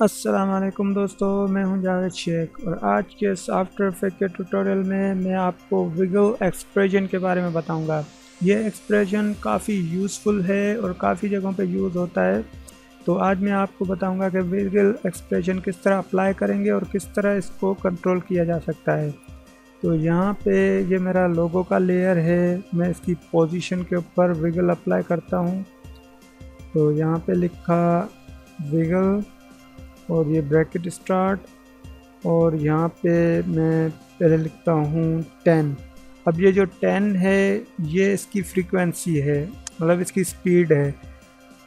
अस्सलाम वालेकुम दोस्तों, मैं हूं जावेद शेख और आज के इस आफ्टर इफेक्ट के ट्यूटोरियल में मैं आपको विगल एक्सप्रेशन के बारे में बताऊंगा। ये एक्सप्रेशन काफ़ी यूज़फुल है और काफ़ी जगहों पे यूज़ होता है। तो आज मैं आपको बताऊंगा कि विगल एक्सप्रेशन किस तरह अप्लाई करेंगे और किस तरह इसको कंट्रोल किया जा सकता है। तो यहाँ पे ये मेरा लोगो का लेयर है, मैं इसकी पोजीशन के ऊपर विगल अप्लाई करता हूँ। तो यहाँ पे लिखा विगल और ये ब्रैकेट स्टार्ट और यहाँ पे मैं पहले लिखता हूँ 10। अब ये जो 10 है ये इसकी फ्रीक्वेंसी है, मतलब इसकी स्पीड है।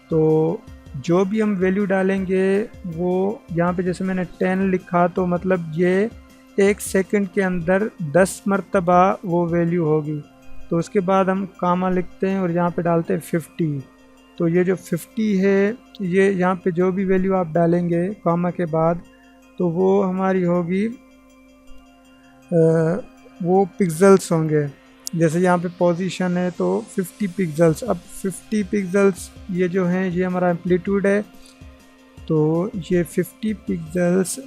तो जो भी हम वैल्यू डालेंगे वो यहाँ पे जैसे मैंने 10 लिखा तो मतलब ये 1 सेकंड के अंदर 10 मरतबा वो वैल्यू होगी। तो उसके बाद हम कामा लिखते हैं और यहाँ पे डालते हैं 50। तो ये जो 50 है ये यहाँ पे जो भी वैल्यू आप डालेंगे कामा के बाद तो वो हमारी होगी वो पिक्सेल्स होंगे। जैसे यहाँ पे पोजीशन है तो 50 पिक्सेल्स। अब 50 पिक्सेल्स ये जो हैं ये हमारा एम्पलीट्यूड है। तो ये 50 पिक्सेल्स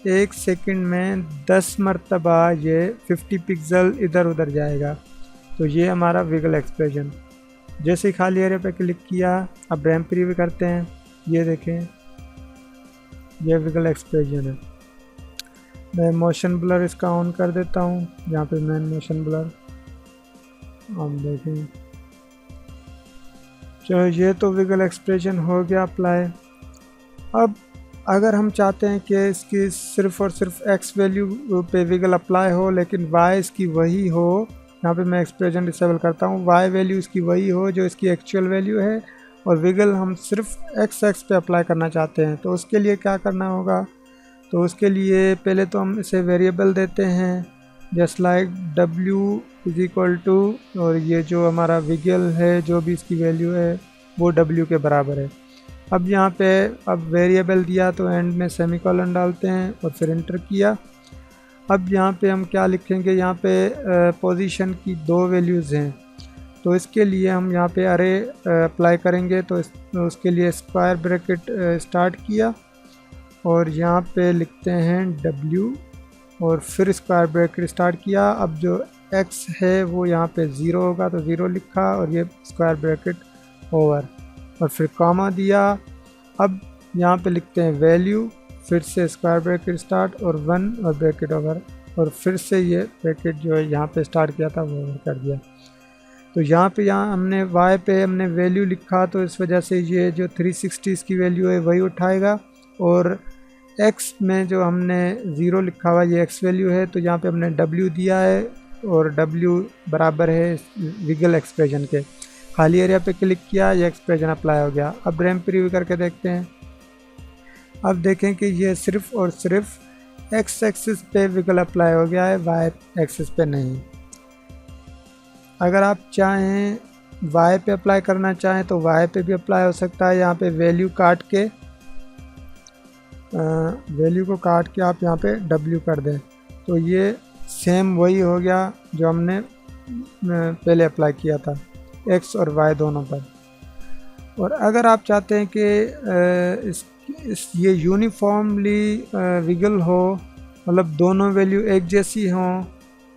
1 सेकंड में 10 मरतबा ये 50 पिक्सल इधर उधर जाएगा। तो ये हमारा विगल एक्सप्रेशन। जैसे ही खाली एरिया पे क्लिक किया, अब रैम प्रीव्यू करते हैं। ये देखें ये विगल एक्सप्रेशन है। मैं मोशन ब्लर इसका ऑन कर देता हूँ। यहाँ पे मैन मोशन ब्लर आप देखें। चलो ये तो विगल एक्सप्रेशन हो गया अप्लाई। अब अगर हम चाहते हैं कि इसकी सिर्फ़ और सिर्फ एक्स वैल्यू पे विगल अप्लाई हो लेकिन वाई इसकी वही हो, यहाँ पे मैं एक्सप्रेशन डिसेबल करता हूँ, वाई वैल्यू इसकी वही हो जो इसकी एक्चुअल वैल्यू है और विगल हम सिर्फ एक्स एक्स पे अप्लाई करना चाहते हैं, तो उसके लिए क्या करना होगा। तो उसके लिए पहले तो हम इसे वेरिएबल देते हैं just like w is equal to, और ये जो हमारा विगल है जो भी इसकी वैल्यू है वो w के बराबर है। अब यहाँ पे अब वेरिएबल दिया तो एंड में सेमीकोलन डालते हैं और फिर इंटर किया। अब यहाँ पे हम क्या लिखेंगे, यहाँ पे पोजीशन की 2 वैल्यूज़ हैं तो इसके लिए हम यहाँ पे अरे अप्लाई करेंगे। तो उसके लिए स्क्वायर ब्रैकेट स्टार्ट किया और यहाँ पे लिखते हैं w और फिर स्क्वायर ब्रैकेट स्टार्ट किया। अब जो x है वो यहाँ पे 0 होगा तो 0 लिखा और ये स्क्वायर ब्रैकेट ओवर और फिर कॉमा दिया। अब यहाँ पे लिखते हैं वैल्यू, फिर से स्क्वायर ब्रैकेट स्टार्ट और 1 और ब्रैकेट ओवर और फिर से ये ब्रैकेट जो है यहाँ पे स्टार्ट किया था वो ओवर कर दिया। तो यहाँ हमने y पे हमने वैल्यू लिखा तो इस वजह से ये जो 360 की वैल्यू है वही उठाएगा और x में जो हमने 0 लिखा हुआ ये x वैल्यू है तो यहाँ पे हमने w दिया है और w बराबर है विगल एक्सप्रेशन के। खाली एरिया पे क्लिक किया, ये एक्सप्रेशन अप्लाई हो गया। अब रैम प्रीव्यू करके देखते हैं। अब देखें कि ये सिर्फ और सिर्फ एक्स एक्सिस पे विगल अप्लाई हो गया है, वाई एक्सिस पे नहीं। अगर आप चाहें वाई पे अप्लाई करना चाहें तो वाई पे भी अप्लाई हो सकता है। यहाँ पे वैल्यू काट के वैल्यू को काट के आप यहाँ पे w कर दें तो ये सेम वही हो गया जो हमने पहले अप्लाई किया था x और y दोनों पर। और अगर आप चाहते हैं कि ये यूनिफॉर्मली विगल हो, मतलब दोनों वैल्यू एक जैसी हों,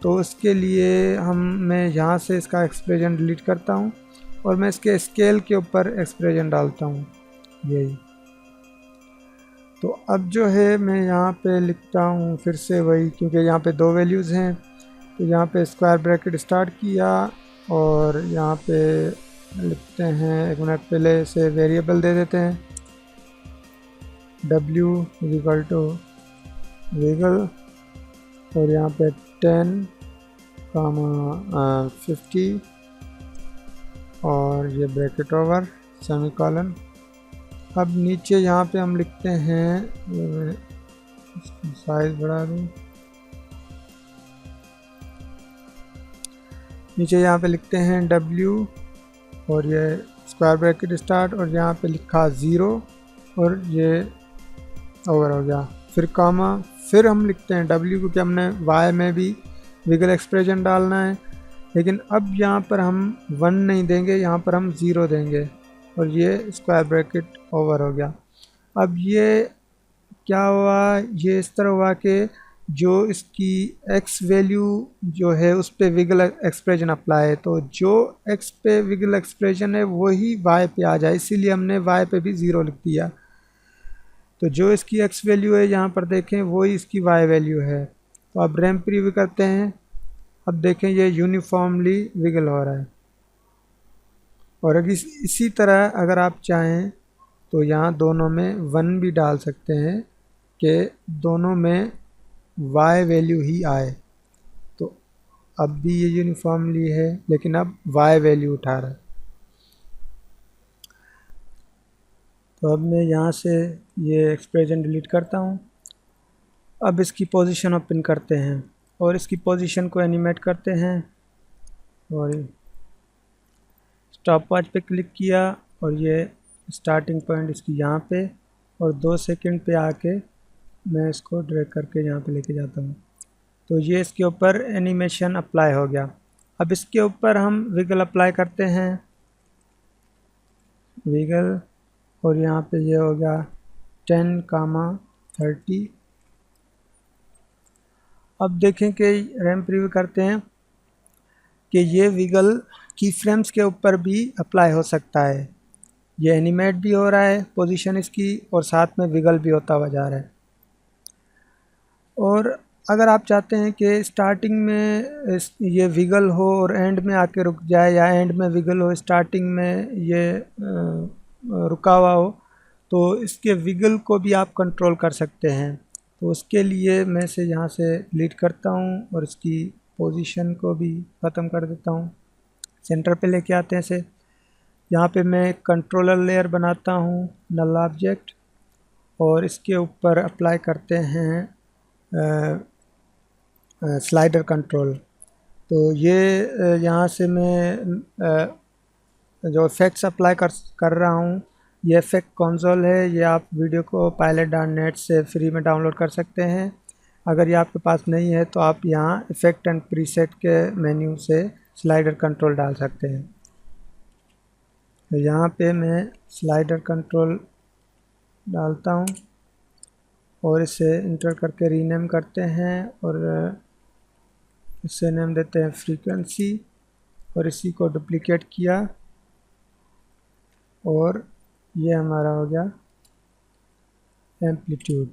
तो उसके लिए मैं यहाँ से इसका एक्सप्रेशन डिलीट करता हूँ और मैं इसके स्केल के ऊपर एक्सप्रेशन डालता हूँ यही। तो अब जो है मैं यहाँ पे लिखता हूँ फिर से वही, क्योंकि यहाँ पे 2 वैल्यूज़ हैं। तो यहाँ पे स्क्वायर ब्रैकेट स्टार्ट किया और यहाँ पे लिखते हैं, एक मिनट पहले से वेरिएबल दे देते हैं w is equal to wiggle और यहाँ पे 10 50 और ये ब्रैकेट ओवर सेमीकोलन। अब नीचे यहाँ पे हम लिखते हैं, साइज बढ़ा दूँ, नीचे यहाँ पे लिखते हैं w और ये स्क्वायर ब्रैकेट स्टार्ट और यहाँ पे लिखा 0 और ये ओवर हो गया, फिर कामा, फिर हम लिखते हैं w क्योंकि हमने y में भी विगल एक्सप्रेशन डालना है। लेकिन अब यहाँ पर हम 1 नहीं देंगे, यहाँ पर हम 0 देंगे और ये स्क्वायर ब्रैकेट ओवर हो गया। अब ये क्या हुआ, ये इस तरह हुआ कि जो इसकी x वैल्यू जो है उस पे विगल एक्सप्रेशन अप्लाई है, तो जो x पे विगल एक्सप्रेशन है वही y पे आ जाए, इसीलिए हमने y पे भी 0 लिख दिया। तो जो इसकी x वैल्यू है यहाँ पर देखें वही इसकी y वैल्यू है। तो अब रैंप प्रीव्यू करते हैं। अब देखें ये यूनिफॉर्मली विगल हो रहा है। और अगर इसी तरह अगर आप चाहें तो यहाँ दोनों में 1 भी डाल सकते हैं कि दोनों में y वैल्यू ही आए। तो अब भी ये यूनिफॉर्मली है लेकिन अब y वैल्यू उठा रहा है। तो अब मैं यहाँ से ये एक्सप्रेशन डिलीट करता हूँ। अब इसकी पोजीशन ओपन करते हैं और इसकी पोजीशन को एनिमेट करते हैं और स्टॉप वॉच पे क्लिक किया और ये स्टार्टिंग पॉइंट इसकी यहाँ पे और 2 सेकंड पे आके मैं इसको ड्रैग करके यहाँ पे लेके जाता हूँ। तो ये इसके ऊपर एनिमेशन अप्लाई हो गया। अब इसके ऊपर हम विगल अप्लाई करते हैं, विगल, और यहाँ पे ये हो गया 10, 30। अब देखें कि रैंप प्रीव्यू करते हैं कि ये विगल की फ्रेम्स के ऊपर भी अप्लाई हो सकता है। ये एनिमेट भी हो रहा है पोजीशन इसकी और साथ में विगल भी होता हुआ जा रहा है। और अगर आप चाहते हैं कि स्टार्टिंग में ये विगल हो और एंड में आके रुक जाए या एंड में विगल हो स्टार्टिंग में ये रुका हुआ हो, तो इसके विगल को भी आप कंट्रोल कर सकते हैं। तो उसके लिए मैं इसे यहाँ से डिलीट करता हूँ और इसकी पोजीशन को भी ख़त्म कर देता हूँ। सेंटर पे लेके आते हैं इसे। यहाँ पे मैं कंट्रोलर लेयर बनाता हूँ, नल ऑब्जेक्ट, और इसके ऊपर अप्लाई करते हैं स्लाइडर कंट्रोल। तो ये यहाँ से मैं जो इफ़ेक्ट्स अप्लाई कर रहा हूँ, ये इफ़ेक्ट कंसोल है। ये आप वीडियो को pilot.net से फ्री में डाउनलोड कर सकते हैं। अगर ये आपके पास नहीं है तो आप यहाँ इफ़ेक्ट एंड प्रीसेट के मेन्यू से स्लाइडर कंट्रोल डाल सकते हैं। तो यहाँ पे मैं स्लाइडर कंट्रोल डालता हूँ और इसे इंटर करके रीनेम करते हैं और इसे नेम देते हैं फ्रीक्वेंसी और इसी को डुप्लीकेट किया और ये हमारा हो गया एम्पलीट्यूड।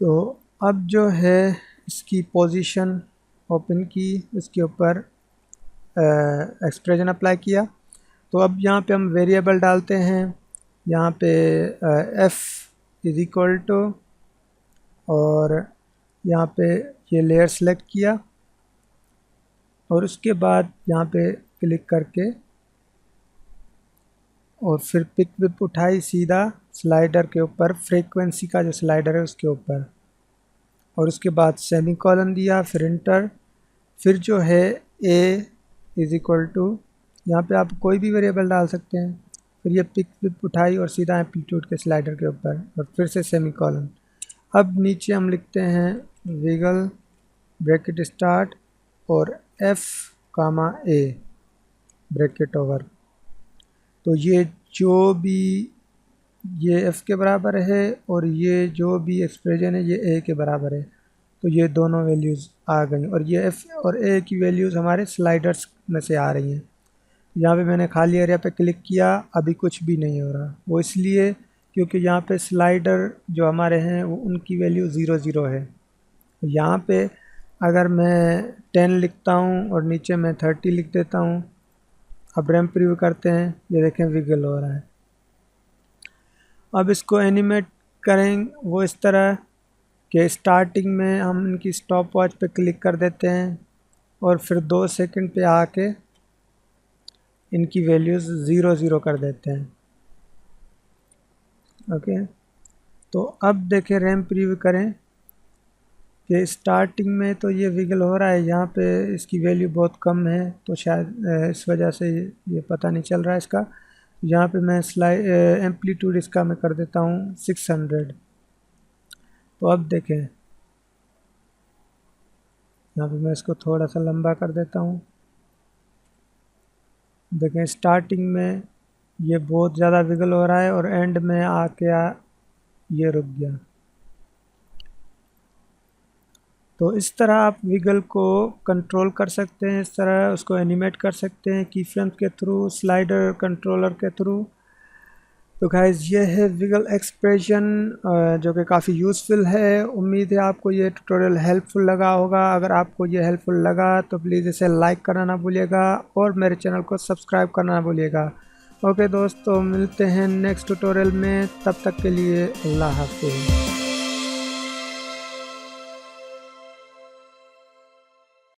तो अब जो है इसकी पोजीशन ओपन की, इसके ऊपर एक्सप्रेशन अप्लाई किया। तो अब यहाँ पे हम वेरिएबल डालते हैं। यहाँ पे f इज इक्वल टू, और यहाँ पे ये लेयर सेलेक्ट किया और उसके बाद यहाँ पे क्लिक करके और फिर पिक विप उठाई सीधा स्लाइडर के ऊपर, फ्रीक्वेंसी का जो स्लाइडर है उसके ऊपर, और उसके बाद सेमीकोलन दिया, फिर इंटर, फिर जो है a इज इक्वल टू, यहाँ पे आप कोई भी वेरिएबल डाल सकते हैं, फिर ये पिक विप उठाई और सीधा एम्पलीट्यूड के स्लाइडर के ऊपर और फिर से सेमीकोलन। अब नीचे हम लिखते हैं विगल ब्रैकेट स्टार्ट और f, a ब्रैकेट ओवर। तो ये जो भी ये f के बराबर है और ये जो भी एक्सप्रेशन है ये a के बराबर है। तो ये दोनों वैल्यूज़ आ गई और ये f और a की वैल्यूज़ हमारे स्लाइडर्स में से आ रही हैं। यहाँ पे मैंने खाली एरिया पे क्लिक किया, अभी कुछ भी नहीं हो रहा। वो इसलिए क्योंकि यहाँ पे स्लाइडर जो हमारे हैं वो उनकी वैल्यू 0 0 है। यहाँ पे अगर मैं 10 लिखता हूँ और नीचे मैं 30 लिख देता हूँ। अब रैंप प्रीव्यू करते हैं, ये देखें विगल हो रहा है। अब इसको एनिमेट करें वो इस तरह कि स्टार्टिंग में हम इनकी स्टॉप वॉच पे क्लिक कर देते हैं और फिर 2 सेकंड पे आके इनकी वैल्यूज़ 0 0 कर देते हैं। ओके, तो अब देखें रैंप प्रीव्यू करें कि स्टार्टिंग में तो ये विगल हो रहा है, यहाँ पे इसकी वैल्यू बहुत कम है तो शायद इस वजह से ये पता नहीं चल रहा है इसका। यहाँ पे मैं एम्पलीट्यूड इसका मैं कर देता हूँ 600। तो अब देखें, यहाँ पे मैं इसको थोड़ा सा लंबा कर देता हूँ। देखें स्टार्टिंग में ये बहुत ज़्यादा विगल हो रहा है और एंड में आके ये रुक गया। तो इस तरह आप विगल को कंट्रोल कर सकते हैं, इस तरह उसको एनिमेट कर सकते हैं की फ्रेम्स के थ्रू, स्लाइडर कंट्रोलर के थ्रू। तो गाइस ये है विगल एक्सप्रेशन जो कि काफ़ी यूज़फुल है। उम्मीद है आपको ये ट्यूटोरियल हेल्पफुल लगा होगा। अगर आपको ये हेल्पफुल लगा तो प्लीज़ इसे लाइक करना ना भूलिएगा और मेरे चैनल को सब्सक्राइब करना ना भूलिएगा। ओके दोस्तों, मिलते हैं नेक्स्ट ट्यूटोरियल में, तब तक के लिए अल्लाह हाफिज़।